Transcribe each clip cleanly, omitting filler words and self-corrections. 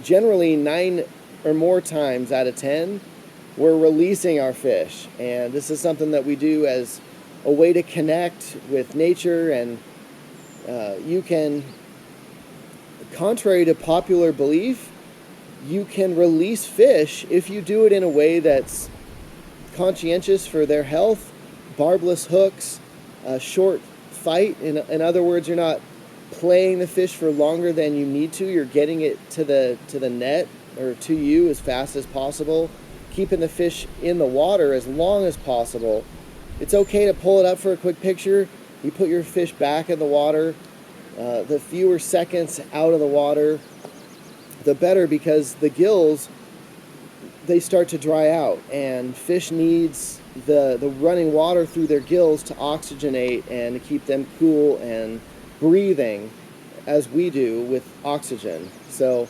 generally 9 or more times out of 10, we're releasing our fish. And this is something that we do as a way to connect with nature. And you can, contrary to popular belief, you can release fish if you do it in a way that's conscientious for their health. Barbless hooks, a short fight. In other words, you're not playing the fish for longer than you need to. You're getting it to the net or to you as fast as possible, keeping the fish in the water as long as possible. It's okay to pull it up for a quick picture. You put your fish back in the water. The fewer seconds out of the water, the better, because the gills, they start to dry out, and fish needs the running water through their gills to oxygenate and to keep them cool and breathing as we do with oxygen. So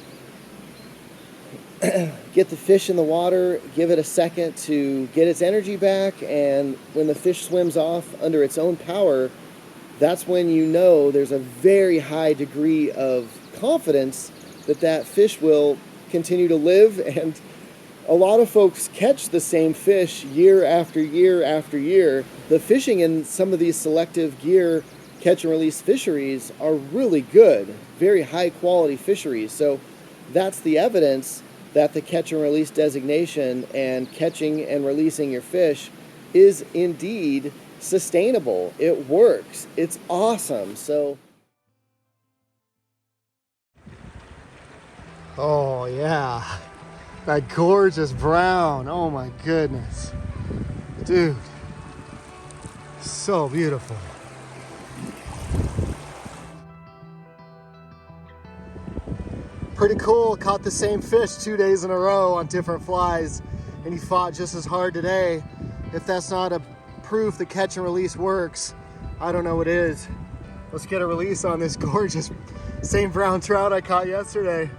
get the fish in the water, give it a second to get its energy back, and when the fish swims off under its own power, that's when you know there's a very high degree of confidence that that fish will continue to live. And a lot of folks catch the same fish year after year after year. The fishing in some of these selective gear catch and release fisheries are really good, very high quality fisheries. So that's the evidence that the catch and release designation and catching and releasing your fish is indeed sustainable. It works. It's awesome. So, oh yeah, that gorgeous brown. Oh my goodness, dude, so beautiful. Pretty cool. Caught the same fish 2 days in a row on different flies, and he fought just as hard today. If that's not a proof the catch and release works, I don't know what is. Let's get a release on this gorgeous same brown trout I caught yesterday.